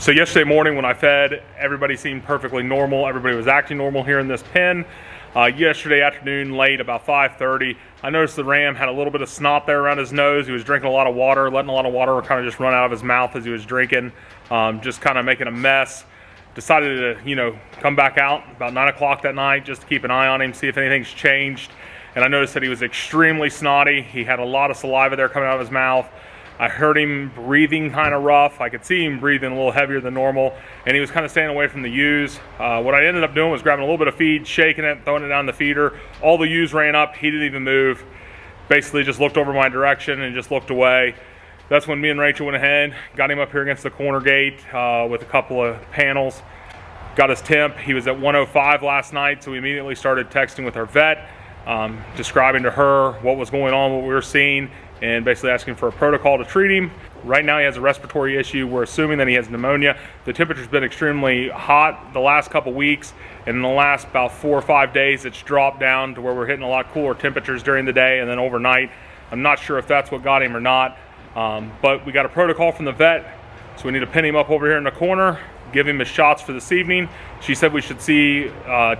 So yesterday morning when I fed, everybody seemed perfectly normal. Everybody was acting normal here in this pen. Yesterday afternoon, late, about 5:30, I noticed the ram had a little bit of snot there around his nose. He was drinking a lot of water, letting a lot of water kind of just run out of his mouth as he was drinking, just kind of making a mess. Decided to, come back out about 9 o'clock that night just to keep an eye on him, see if anything's changed. And I noticed that he was extremely snotty. He had a lot of saliva there coming out of his mouth. I heard him breathing kind of rough. I could see him breathing a little heavier than normal, and he was kind of staying away from the ewes. What I ended up doing was grabbing a little bit of feed, shaking it, throwing it down the feeder. All the ewes ran up. He didn't even move. Basically just looked over my direction and just looked away. That's when me and Rachel went ahead, got him up here against the corner gate with a couple of panels. Got his temp. He was at 105 last night, so we immediately started texting with our vet, describing to her what was going on, what we were seeing, and basically asking for a protocol to treat him. Right now he has a respiratory issue. We're assuming that he has pneumonia. The temperature's been extremely hot the last couple weeks, and in the last about 4 or 5 days it's dropped down to where we're hitting a lot cooler temperatures during the day and then overnight. I'm not sure if that's what got him or not, but we got a protocol from the vet, so we need to pin him up over here in the corner, give him his shots for this evening. She said we should see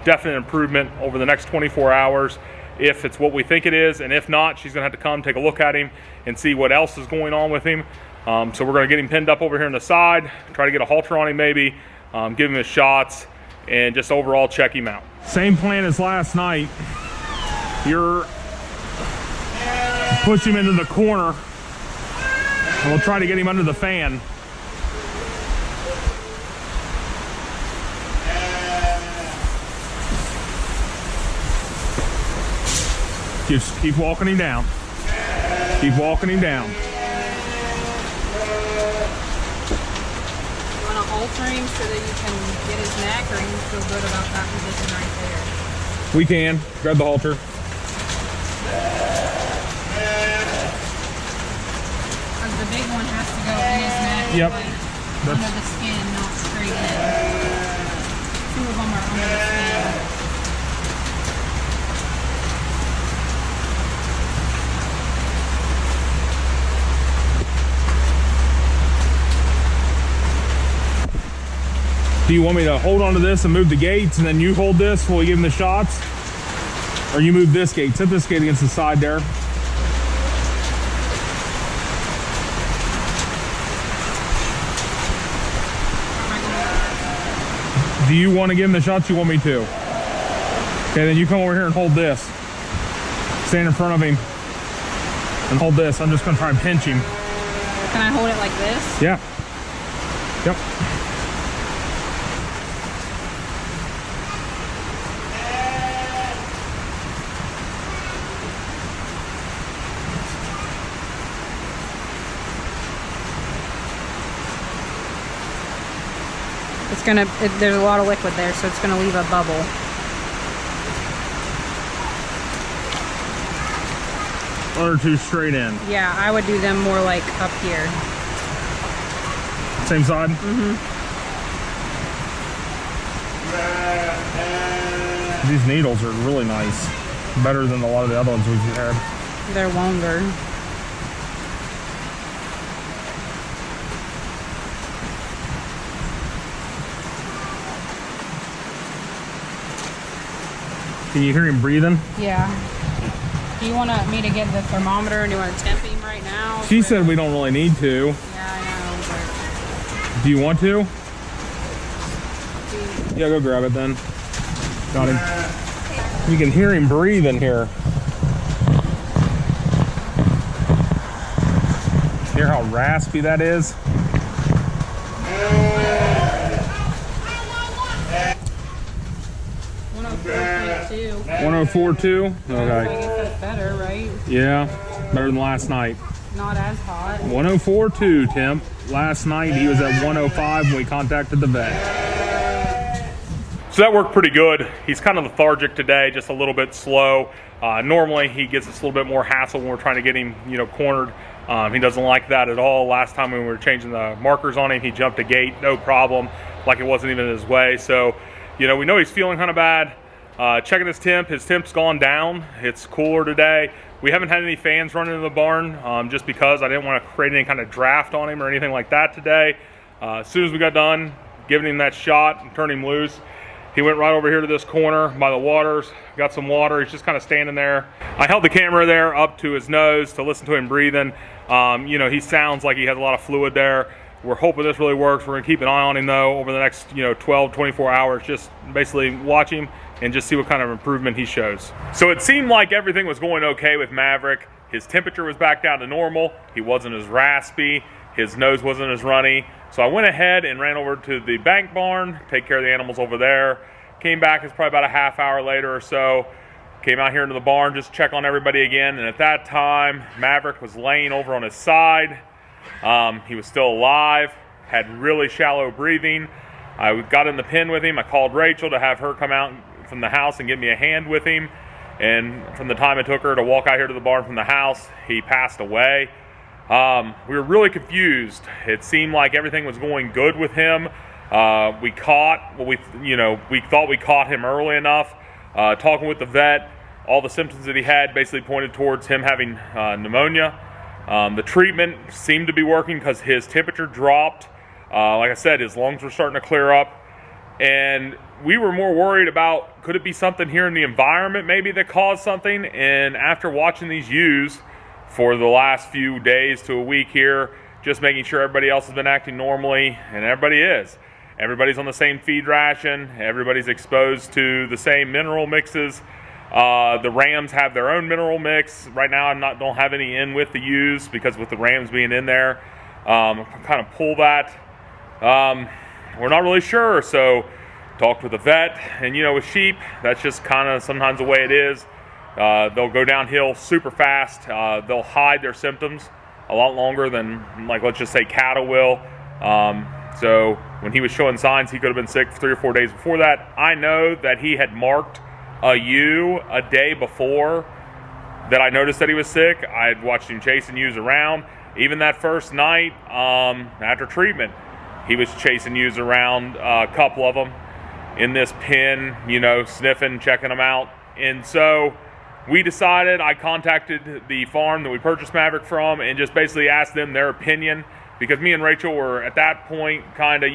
definite improvement over the next 24 hours if it's what we think it is, and if not, she's gonna have to come take a look at him and see what else is going on with him. So we're gonna get him pinned up over here on the side, try to get a halter on him maybe, give him his shots, and just overall check him out. Same plan as last night. You're push him into the corner, and we'll try to get him under the fan. Just keep walking him down. Keep walking him down. You want to alter him so that you can get his neck, or you feel good about that position right there? We can. Grab the halter. Because the big one has to go in his neck. Yep. Under the skin, not straight in. 2 of them are under the skin. Do you want me to hold onto this and move the gates, and then you hold this while we give him the shots? Or you move this gate, set this gate against the side there. Do you want to give him the shots? You want me to? Okay, then you come over here and hold this. Stand in front of him and hold this. I'm just gonna try and pinch him. Can I hold it like this? Yeah. Yep. It's gonna, there's a lot of liquid there, so it's gonna leave a bubble. Or 2 straight in. Yeah, I would do them more like up here. Same side? Mm-hmm. These needles are really nice. Better than a lot of the other ones we've had. They're longer. Can you hear him breathing? Yeah. Do you want me to get the thermometer, and do you want to temp him right now? She said we don't really need to. Yeah, I know. Do you want to? Yeah, go grab it then. Got him. You can hear him breathing here. Hear how raspy that is? 104.2. Okay. I guess that's better, right? Yeah, better than last night. Not as hot. 104.2 temp. Last night he was at 105 when we contacted the vet. So that worked pretty good. He's kind of lethargic today, just a little bit slow. Normally he gets us a little bit more hassle when we're trying to get him, cornered. He doesn't like that at all. Last time when we were changing the markers on him, he jumped a gate, no problem, like it wasn't even in his way. So, we know he's feeling kind of bad. Checking his temp's gone down. It's cooler today. We haven't had any fans running in the barn just because I didn't want to create any kind of draft on him or anything like that today. As soon as we got done giving him that shot and turning him loose, he went right over here to this corner by the waters, got some water. He's just kind of standing there. I held the camera there up to his nose to listen to him breathing. You know, he sounds like he has a lot of fluid there. We're hoping this really works. We're gonna keep an eye on him though over the next 12, 24 hours, just basically watch him and just see what kind of improvement he shows. So it seemed like everything was going okay with Maverick. His temperature was back down to normal. He wasn't as raspy. His nose wasn't as runny. So I went ahead and ran over to the bank barn, take care of the animals over there. Came back, it's probably about a half hour later or so. Came out here into the barn, just check on everybody again. And at that time, Maverick was laying over on his side. He was still alive, had really shallow breathing. I got in the pen with him. I called Rachel to have her come out from the house and give me a hand with him. And from the time it took her to walk out here to the barn from the house, he passed away. We were really confused. It seemed like everything was going good with him. We thought we caught him early enough. Talking with the vet, all the symptoms that he had basically pointed towards him having pneumonia. The treatment seemed to be working because his temperature dropped. Like I said, his lungs were starting to clear up. And we were more worried about, could it be something here in the environment maybe that caused something? And after watching these ewes for the last few days to a week here, just making sure everybody else has been acting normally, and everybody is. Everybody's on the same feed ration. Everybody's exposed to the same mineral mixes. The rams have their own mineral mix. Right now I don't have any in with the ewes because with the rams being in there, kind of pull that. We're not really sure, so talked with a vet, and with sheep, that's just kind of sometimes the way it is. They'll go downhill super fast. They'll hide their symptoms a lot longer than, like, let's just say cattle will. So when he was showing signs, he could have been sick for 3 or 4 days before that. I know that he had marked a ewe a day before that I noticed that he was sick. I had watched him chasing ewes around. Even that first night after treatment, he was chasing ewes around, a couple of them in this pen, sniffing, checking them out. And so we decided, I contacted the farm that we purchased Maverick from and just basically asked them their opinion, because me and Rachel were at that point kind of,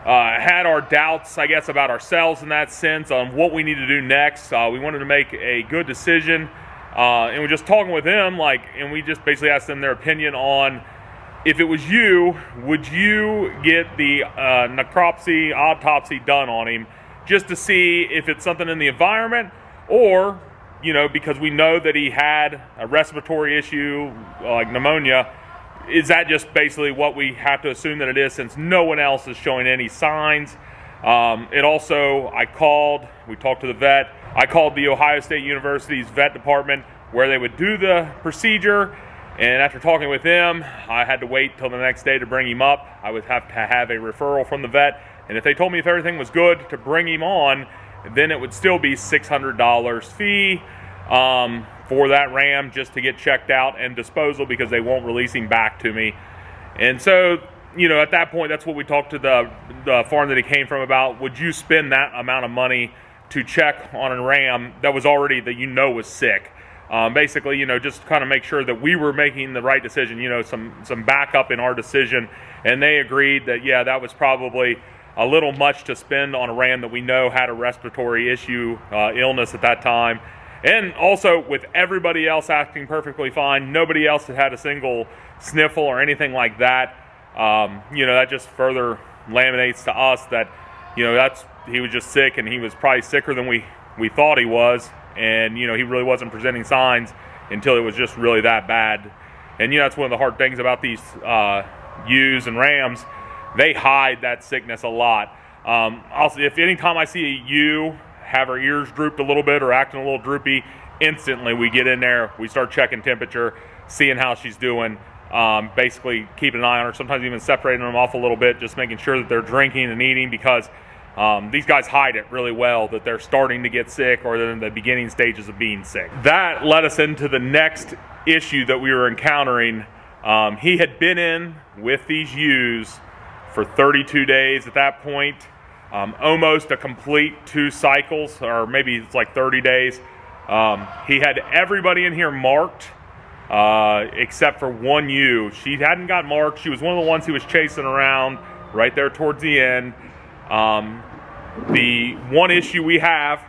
had our doubts, I guess, about ourselves in that sense on what we need to do next. We wanted to make a good decision, and we're just talking with them, and we just basically asked them their opinion on, if it was you, would you get the necropsy, autopsy done on him just to see if it's something in the environment, or, because we know that he had a respiratory issue like pneumonia, is that just basically what we have to assume that it is, since no one else is showing any signs? We talked to the vet. I called the Ohio State University's vet department where they would do the procedure. And after talking with them, I had to wait till the next day to bring him up. I would have to have a referral from the vet. And if they told me if everything was good to bring him on, then it would still be $600 fee for that ram just to get checked out and disposal, because they won't release him back to me. And so, at that point, that's what we talked to the farm that he came from about. Would you spend that amount of money to check on a ram that was already, that was sick? Basically, just kind of make sure that we were making the right decision, some backup in our decision. And they agreed that, yeah, that was probably a little much to spend on a ram that we know had a respiratory issue, illness at that time. And also, with everybody else acting perfectly fine, nobody else had a single sniffle or anything like that. That just further laminates to us that, he was just sick, and he was probably sicker than we thought he was. And, he really wasn't presenting signs until it was just really that bad. And, that's one of the hard things about these ewes and rams. They hide that sickness a lot. If anytime I see a ewe have her ears drooped a little bit or acting a little droopy, instantly we get in there, we start checking temperature, seeing how she's doing, basically keeping an eye on her, sometimes even separating them off a little bit, just making sure that they're drinking and eating, because these guys hide it really well, that they're starting to get sick or they're in the beginning stages of being sick. That led us into the next issue that we were encountering. He had been in with these ewes for 32 days at that point, almost a complete 2 cycles, or maybe it's like 30 days. He had everybody in here marked except for one ewe. She hadn't got marked. She was one of the ones he was chasing around right there towards the end. The one issue we have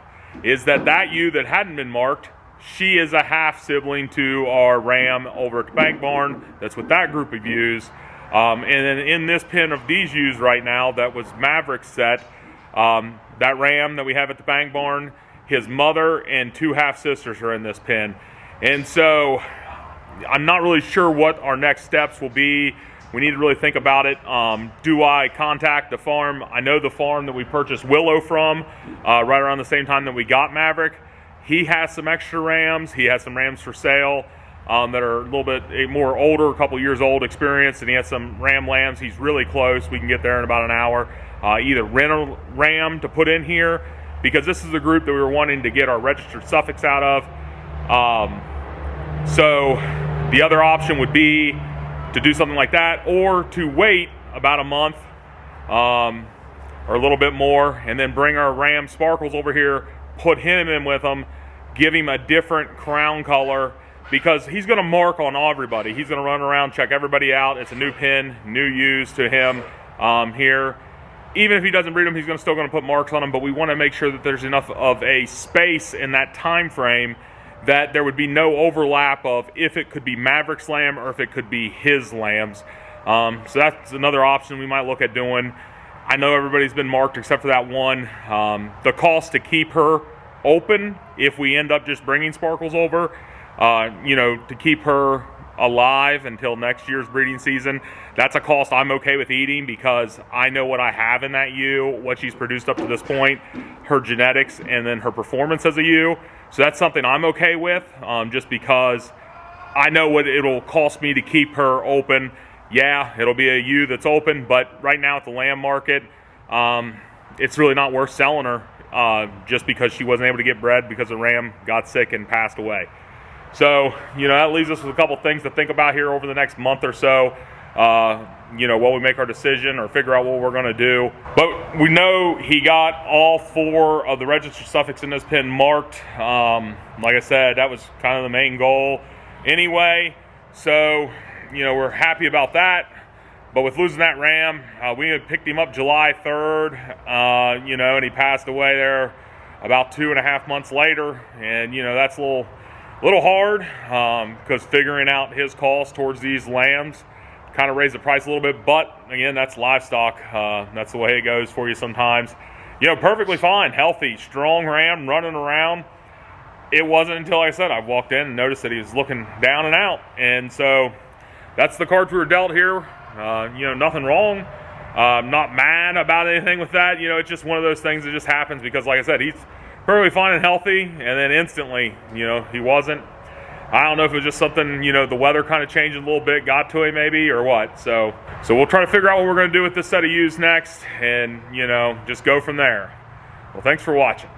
is that ewe that hadn't been marked, she is a half sibling to our ram over at the bank barn. That's with that group of ewes. And then in this pen of these ewes right now, that was Maverick's set, that ram that we have at the bank barn, his mother and two half-sisters are in this pen. And so I'm not really sure what our next steps will be. We need to really think about it. Do I contact the farm? I know the farm that we purchased Willow from right around the same time that we got Maverick. He has some extra rams. He has some rams for sale that are a little bit more older, a couple years old, experienced, and he has some ram lambs. He's really close. We can get there in about an hour. Either rent a ram to put in here, because this is the group that we were wanting to get our registered Suffolks out of. So the other option would be to do something like that, or to wait about a month or a little bit more, and then bring our ram Sparkles over here, put him in with them, give him a different crown color, because he's going to mark on everybody. He's going to run around, check everybody out. It's a new pen, new ewes to him here. Even if he doesn't breed them, he's still going to put marks on them, but we want to make sure that there's enough of a space in that time frame that there would be no overlap of if it could be Maverick's lamb or if it could be his lambs. So that's another option we might look at doing. I know everybody's been marked except for that one. The cost to keep her open, if we end up just bringing Sparkles over, to keep her alive until next year's breeding season, that's a cost I'm okay with eating, because I know what I have in that ewe, what she's produced up to this point, her genetics, and then her performance as a ewe. So that's something I'm okay with, just because I know what it'll cost me to keep her open. Yeah, it'll be a ewe that's open, but right now at the lamb market, it's really not worth selling her just because she wasn't able to get bred because the ram got sick and passed away. So, that leaves us with a couple things to think about here over the next month or so, while we make our decision or figure out what we're going to do. But we know he got all 4 of the registered Suffolks in this pen marked. Like I said, that was kind of the main goal anyway. So, we're happy about that. But with losing that ram, we had picked him up July 3rd, and he passed away there about 2.5 months later. And, that's a little hard, because figuring out his cost towards these lambs kind of raised the price a little bit. But again, that's livestock. That's the way it goes for you sometimes. Perfectly fine, healthy, strong ram running around. It wasn't until, like I said, I walked in and noticed that he was looking down and out. And so that's the cards we were dealt here. Nothing wrong. I'm not mad about anything with that. It's just one of those things that just happens, because like I said, he's perfectly fine and healthy, and then instantly, he wasn't. I don't know if it was just something, the weather kind of changed a little bit, got to him maybe, or what. So we'll try to figure out what we're going to do with this set of ewes next, and, just go from there. Well, thanks for watching.